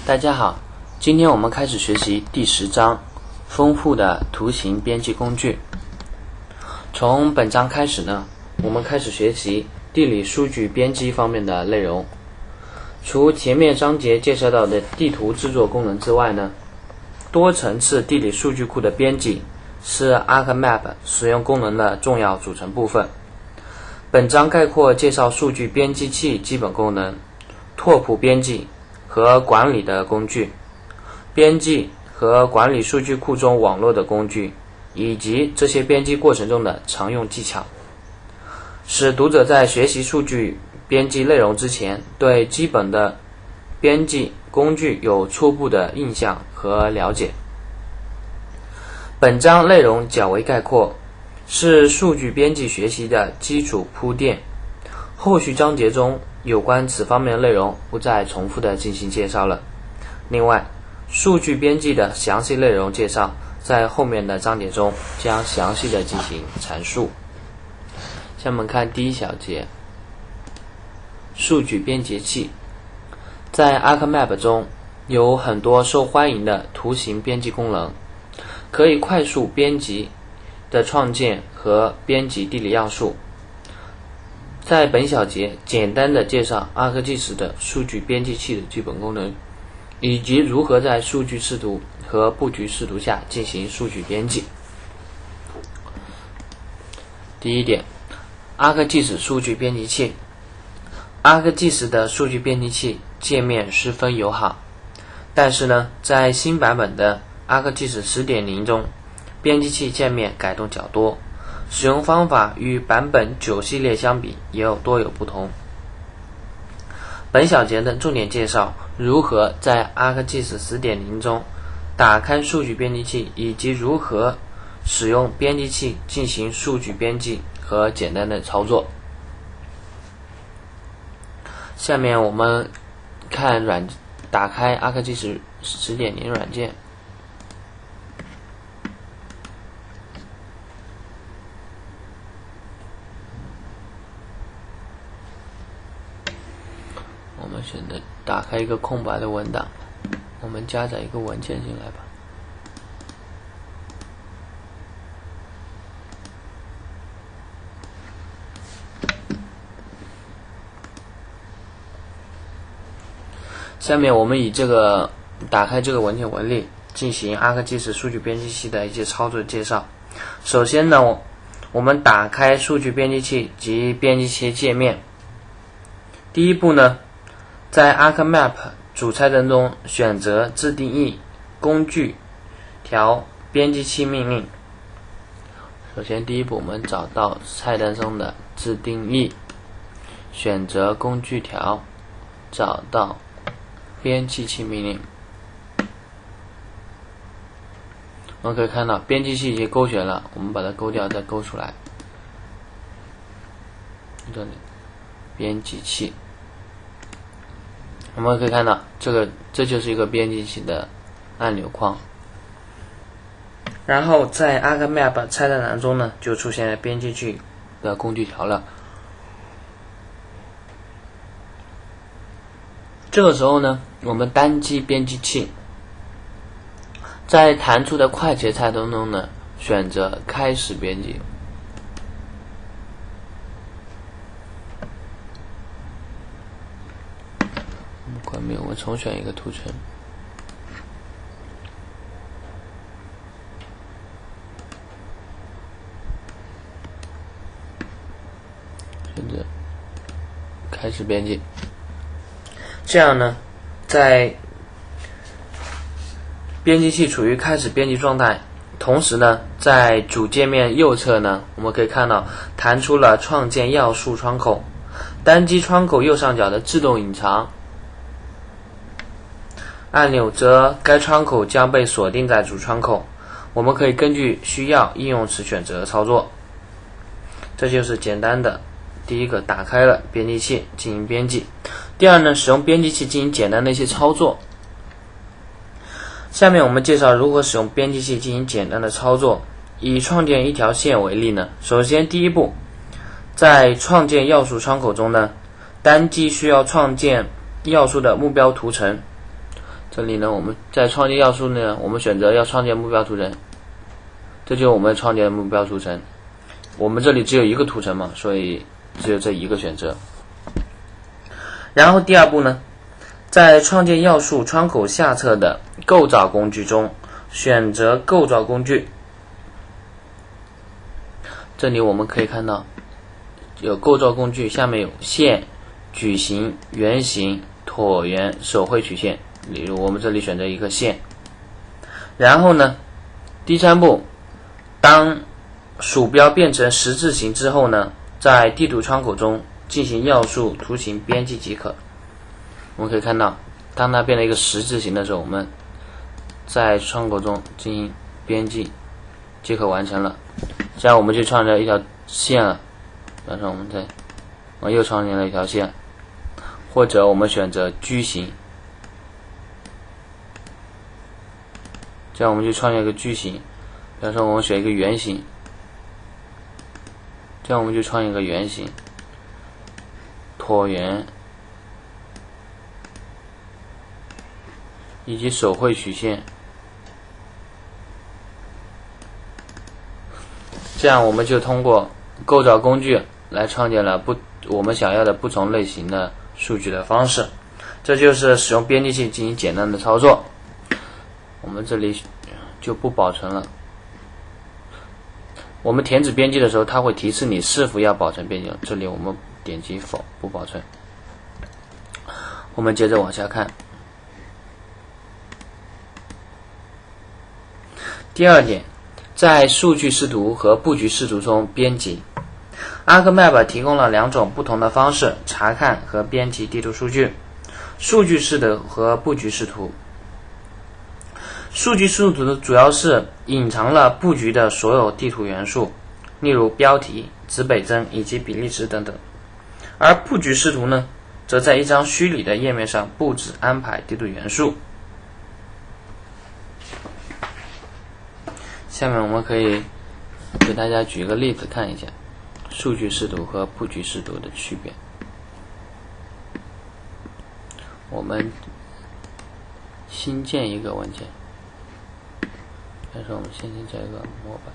大家好，今天我们开始学习第10章，丰富的图形编辑工具。从本章开始呢，我们开始学习地理数据编辑方面的内容。除前面章节介绍到的地图制作功能之外呢，多层次地理数据库的编辑是 ArcMap 使用功能的重要组成部分。本章概括介绍数据编辑器基本功能、拓扑编辑和管理的工具、编辑和管理数据库中网络的工具，以及这些编辑过程中的常用技巧，使读者在学习数据编辑内容之前，对基本的编辑工具有初步的印象和了解。本章内容较为概括，是数据编辑学习的基础铺垫，后续章节中有关此方面的内容不再重复的进行介绍了。另外，数据编辑的详细内容介绍在后面的章节中将详细的进行阐述。下面看第一小节，数据编辑器。在 ArcMap 中有很多受欢迎的图形编辑功能，可以快速编辑的创建和编辑地理要素。在本小节简单的介绍 ArcGIS 的数据编辑器的基本功能，以及如何在数据视图和布局视图下进行数据编辑。第一点， ArcGIS 数据编辑器。 ArcGIS 的数据编辑器界面十分友好，但是呢，在新版本的 ArcGIS 10.0 中，编辑器界面改动较多，使用方法与版本9系列相比也多有不同。本小节的重点介绍如何在 ArcGIS 10.0 中打开数据编辑器，以及如何使用编辑器进行数据编辑和简单的操作。下面我们看打开 ArcGIS 10.0 软件。我们选择打开一个空白的文档，我们加载一个文件进来吧。下面我们以打开这个文件为例，进行 ArcGIS 数据编辑器的一些操作介绍。首先呢，我们打开数据编辑器及编辑器界面。第一步呢，在 ArcMap 主菜单中选择自定义工具条编辑器命令。首先第一步，我们找到菜单中的自定义，选择工具条，找到编辑器命令。我们可以看到编辑器已经勾选了，我们把它勾掉，再勾出来。这里编辑器，我们可以看到这就是一个编辑器的按钮框。然后在 ArcMap 菜单栏中呢，就出现了编辑器的工具条了。这个时候呢，我们单击编辑器，在弹出的快捷菜单中呢，选择开始编辑。关闭，我们重选一个图层。选择开始编辑。这样呢，在编辑器处于开始编辑状态，同时呢，在主界面右侧呢，我们可以看到弹出了创建要素窗口，单击窗口右上角的自动隐藏按钮，则该窗口将被锁定在主窗口。我们可以根据需要应用此选择操作。这就是简单的第一个，打开了编辑器进行编辑。第二呢，使用编辑器进行简单的一些操作。下面我们介绍如何使用编辑器进行简单的操作。以创建一条线为例呢，首先第一步，在创建要素窗口中呢，单击需要创建要素的目标图层，这里呢，我们在创建要素呢，我们选择要创建目标图层，这就是我们创建的目标图层。我们这里只有一个图层嘛，所以只有这一个选择。然后第二步呢，在创建要素窗口下侧的构造工具中选择构造工具。这里我们可以看到有构造工具，下面有线、矩形、圆形、椭圆、手绘曲线。例如我们这里选择一个线。然后呢，第三步，当鼠标变成十字形之后呢，在地图窗口中进行要素图形编辑即可。我们可以看到，当它变成一个十字形的时候，我们在窗口中进行编辑即可完成了。这样我们就创造一条线了。比方说我们再又创建了一条线，或者我们选择矩形，这样我们就创建一个矩形。比方说我们选一个圆形，这样我们就创建一个圆形、椭圆以及手绘曲线。这样我们就通过构造工具来创建了我们想要的不同类型的数据的方式。这就是使用编辑器进行简单的操作。我们这里就不保存了。我们填纸编辑的时候，它会提示你是否要保存编辑，这里我们点击否，不保存。我们接着往下看。第二点，在数据视图和布局视图中编辑。ArcMap 提供了两种不同的方式查看和编辑地图数据：数据视图和布局视图。数据视图主要是隐藏了布局的所有地图元素，例如标题、指北针以及比例尺等等。而布局视图呢，则在一张虚拟的页面上布置安排地图元素。下面我们可以给大家举一个例子看一下数据视图和布局视图的区别。我们新建一个文件，比如说我们先建这个模板，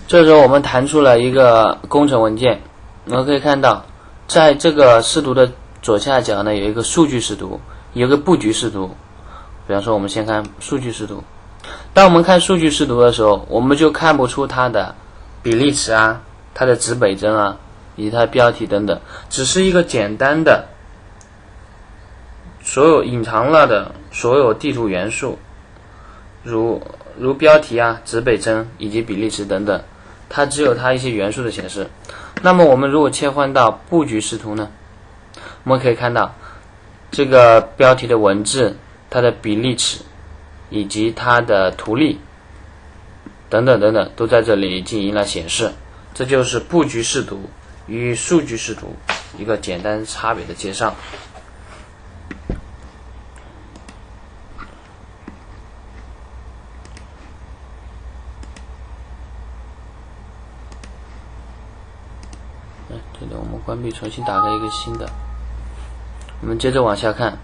这时候我们弹出了一个工程文件。我们可以看到，在这个视图的左下角呢，有一个数据视图，有一个布局视图。比方说我们先看数据视图。当我们看数据视图的时候，我们就看不出它的比例尺啊，它的指北针啊，以及它的标题等等，只是一个简单的所有隐藏了的所有地图元素，如标题啊、指北针以及比例尺等等，它只有它一些元素的显示。那么我们如果切换到布局视图呢，我们可以看到这个标题的文字、它的比例尺以及它的图例等等等等都在这里进行了显示。这就是布局视图与数据视图一个简单差别的介绍。这里我们关闭，重新打开一个新的。我们接着往下看。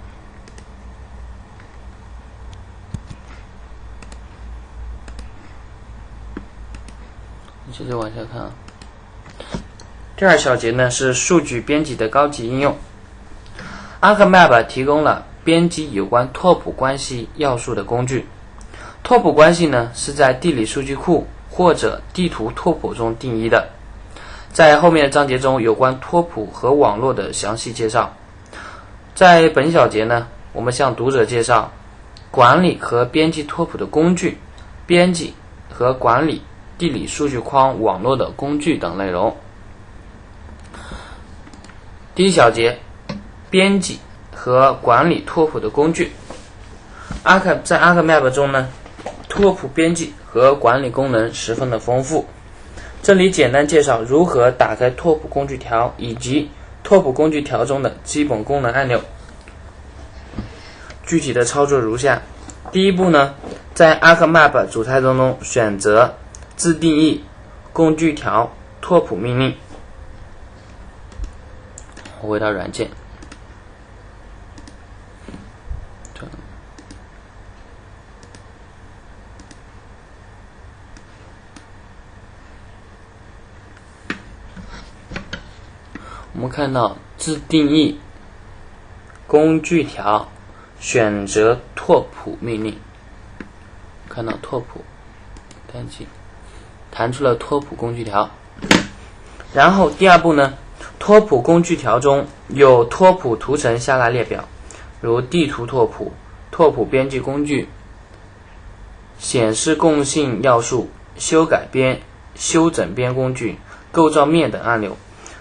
接着往下看啊。第二小节呢是数据编辑的高级应用。ArcMap 提供了编辑有关拓扑关系要素的工具。拓扑关系呢是在地理数据库或者地图拓扑中定义的。在后面的章节中有关拓扑和网络的详细介绍。在本小节呢，我们向读者介绍管理和编辑拓扑的工具，编辑和管理地理数据框网络的工具等内容。第一小节，编辑和管理拓扑的工具。在 ArcMap 中呢，拓扑编辑和管理功能十分的丰富。这里简单介绍如何打开拓扑工具条以及拓扑工具条中的基本功能按钮。具体的操作如下。第一步呢，在 ArcMap 主菜单中选择自定义工具条拓扑命令。回到软件，我们看到自定义工具条选择拓扑命令，看到拓扑单击弹出了拓扑工具条。然后第二步呢，拓扑工具条中有拓扑图层下拉列表，如地图拓扑、拓扑编辑工具、显示共性要素、修改边、修整边工具、构造面等按钮。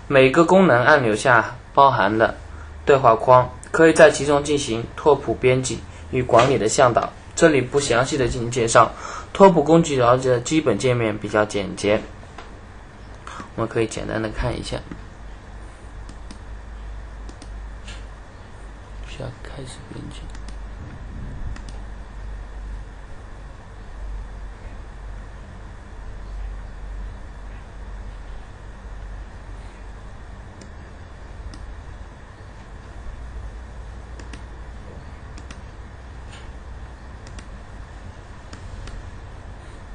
每个功能按钮下包含的对话框，可以在其中进行拓扑编辑与管理的向导。这里不详细的进行介绍。拓扑工具条的基本界面比较简洁，我们可以简单的看一下。需要开始编辑。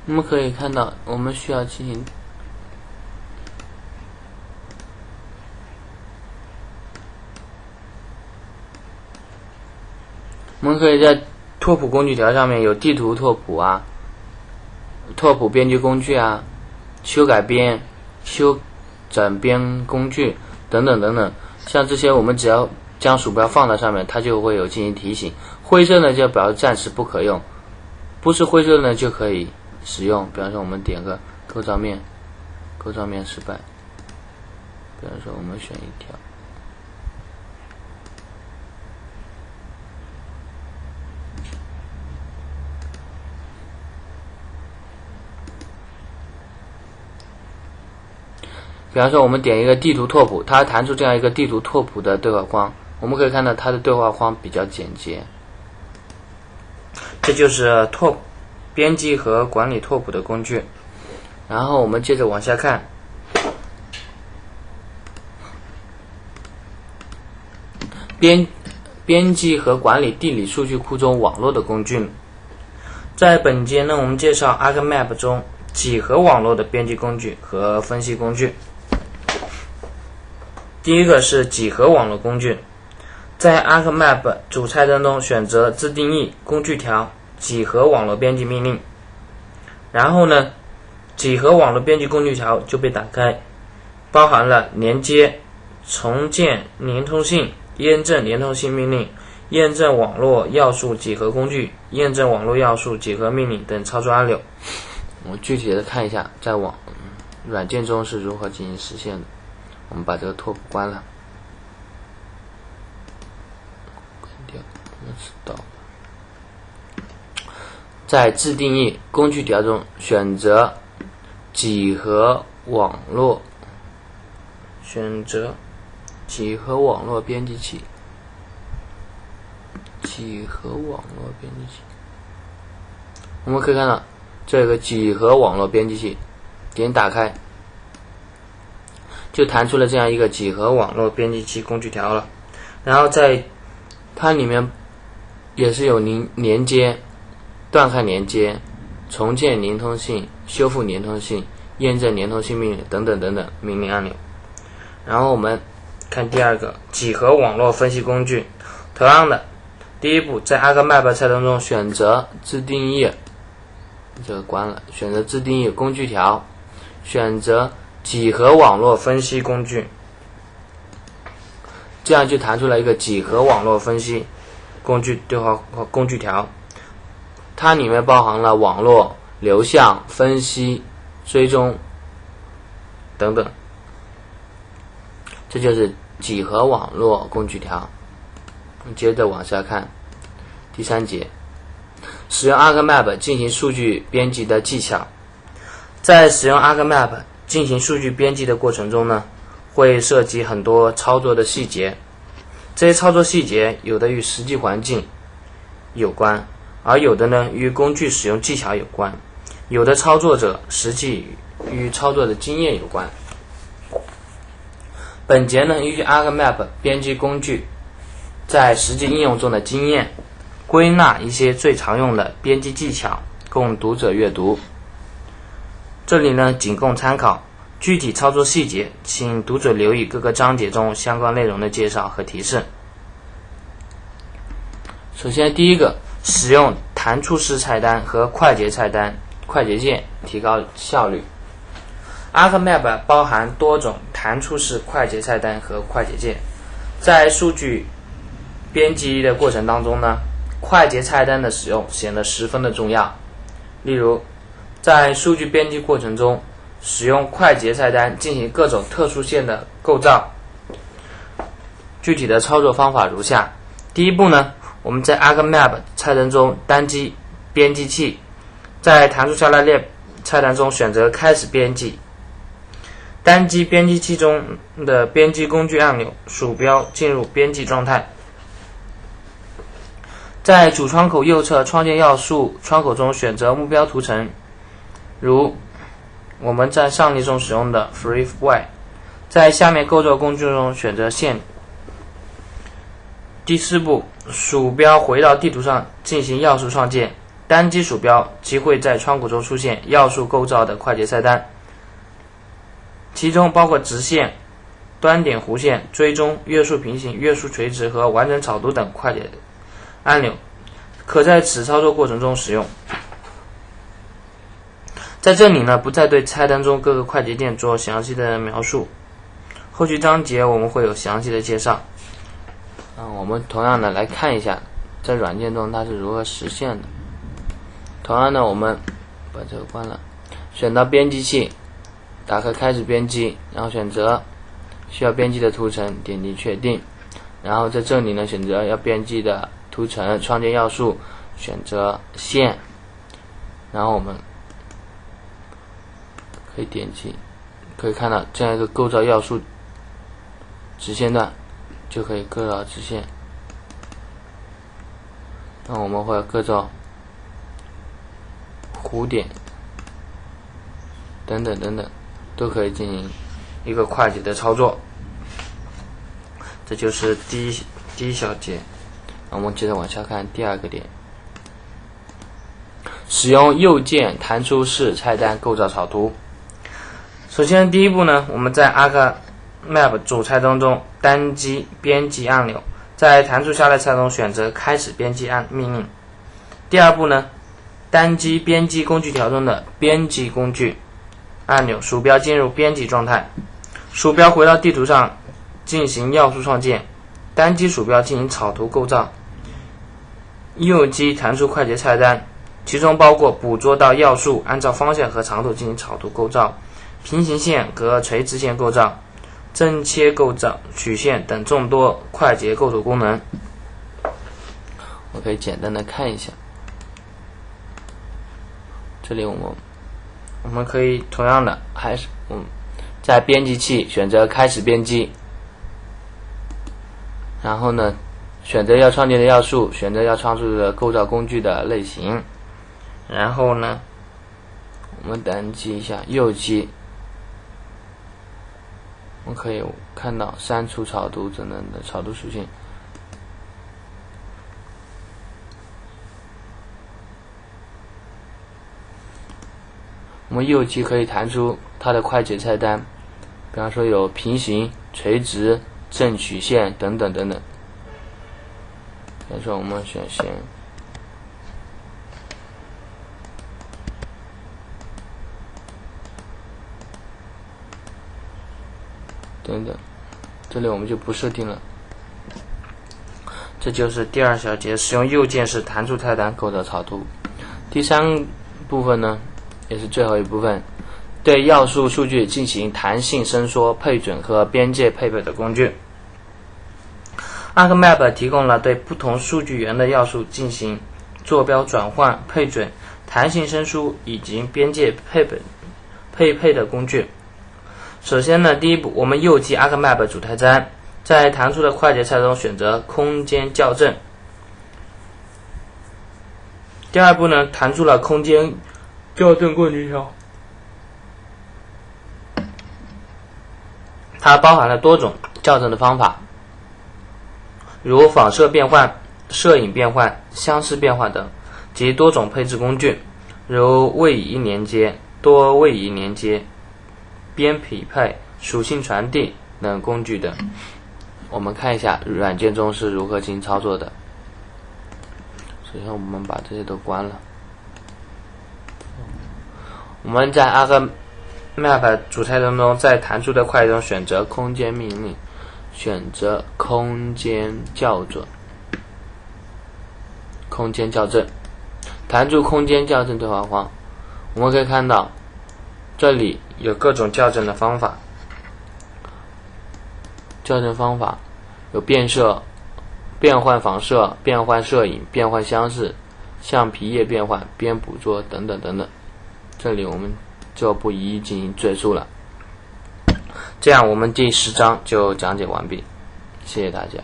我们可以看到，我们需要进行我们可以在拓扑工具条上面有地图拓扑啊、拓扑编辑工具啊、修改边、修整边工具等等等等。像这些，我们只要将鼠标放在上面，它就会有进行提醒。灰色呢就表示暂时不可用，不是灰色呢就可以使用。比方说我们点个构造面，构造面失败。比方说我们选一条，比方说我们点一个地图拓扑，它弹出这样一个地图拓扑的对话框。我们可以看到它的对话框比较简洁。这就是编辑和管理拓扑的工具。然后我们接着往下看，编辑和管理地理数据库中网络的工具。在本节呢，我们介绍 ArcMap 中几何网络的编辑工具和分析工具。第一个是几何网络工具，在 ArcMap 主菜单中选择自定义工具条几何网络编辑命令，然后呢，几何网络编辑工具条就被打开，包含了连接、重建连通性、验证连通性命令、验证网络要素几何工具、验证网络要素几何命令等操作按钮。我们具体的看一下在软件中是如何进行实现的。我们把这个拓扑关了，关掉，在自定义工具条中选择几何网络，选择几何网络编辑器，几何网络编辑器。我们可以看到这有个几何网络编辑器，点打开就弹出了这样一个几何网络编辑器工具条了。然后在它里面也是有连接、断开连接、重建连通性、修复连通性、验证连通性命令等等等等命令按钮。然后我们看第二个几何网络分析工具，同样的，第一步在 ArcMap 菜单中选择自定义，这个关了，选择自定义工具条，选择几何网络分析工具，这样就弹出了一个几何网络分析工具对话工具条，它里面包含了网络、流向、分析、追踪等等，这就是几何网络工具条。接着往下看第三节，使用 ArcMap 进行数据编辑的技巧。在使用 ArcMap 进行数据编辑的过程中呢，会涉及很多操作的细节。这些操作细节有的与实际环境有关，而有的呢与工具使用技巧有关。有的操作者实际与操作的经验有关。本节呢，依据 ArcMap 编辑工具在实际应用中的经验，归纳一些最常用的编辑技巧，供读者阅读。这里呢，仅供参考，具体操作细节，请读者留意各个章节中相关内容的介绍和提示。首先，第一个，使用弹出式菜单和快捷键提高效率。ArcMap 包含多种弹出式快捷菜单和快捷键，在数据编辑的过程当中呢，快捷菜单的使用显得十分的重要。例如，在数据编辑过程中，使用快捷菜单进行各种特殊线的构造。具体的操作方法如下：第一步呢，我们在 ArcMap 菜单中单击编辑器，在弹出下拉列菜单中选择开始编辑，单击编辑器中的编辑工具按钮，鼠标进入编辑状态。在主窗口右侧创建要素窗口中选择目标图层，如我们在上例中使用的 FreeY， 在下面构造工具中选择线。第四步，鼠标回到地图上进行要素创建，单击鼠标即会在窗口中出现要素构造的快捷菜单，其中包括直线、端点弧线、追踪、约束平行、约束垂直和完整草图等快捷按钮，可在此操作过程中使用。在这里呢，不再对菜单中各个快捷键做详细的描述，后续章节我们会有详细的介绍。我们同样的来看一下，在软件中它是如何实现的。同样的，我们把这个关了，选到编辑器，打开开始编辑，然后选择需要编辑的图层，点击确定，然后在这里呢，选择要编辑的图层，创建要素，选择线，然后我们可以点击，可以看到这样一个构造要素直线段，就可以构造直线。那我们会构造弧点等等等等，都可以进行一个快捷的操作。这就是第一小节。我们接着往下看第二个点，使用右键弹出式菜单构造草图。首先第一步呢，我们在 ArcMap 主菜单中单击编辑按钮，在弹出下列菜单中选择开始编辑命令。第二步呢，单击编辑工具条中的编辑工具按钮，鼠标进入编辑状态，鼠标回到地图上进行要素创建，单击鼠标进行草图构造。右击弹出快捷菜单，其中包括捕捉到要素，按照方向和长度进行草图构造，平行线和垂直线构造，正切构造、曲线等众多快捷构图功能。我可以简单的看一下，这里我们可以同样的，还是在编辑器选择开始编辑，然后呢，选择要创建的要素，选择要创造的构造工具的类型，然后呢，我们单击一下右击，我们可以看到删除草图等等的草图属性。我们右击可以弹出它的快捷菜单，比方说有平行、垂直、正曲线等等等等。比如说我们选线，等等，这里我们就不设定了。这就是第二小节，使用右键式弹出菜单构造草图。第三部分呢，也是最后一部分，对要素数据进行弹性伸缩、配准和边界配备的工具。ArcMap 提供了对不同数据源的要素进行坐标转换、配准、弹性伸缩以及边界配配的工具。首先呢，第一步，我们右击 ArcMap 主菜单，在弹出的快捷菜单中选择空间校正。第二步呢，弹出了空间校正工具条，它包含了多种校正的方法，如仿射变换、摄影变换、相似变换等，及多种配置工具，如位移连接、多位移连接、边匹配、属性传递等工具等。我们看一下软件中是如何进行操作的。首先我们把这些都关了。我们在 ArcMap 主菜单中，在弹出的块中选择空间命令，选择空间校准，空间校正，弹出空间校正对话框。我们可以看到这里有各种校正的方法，校正方法有变色、变换仿射、变换摄影、变换相似、橡皮叶变换、边捕捉等等等等。这里我们就不一一进行赘述了。这样我们第10章就讲解完毕，谢谢大家。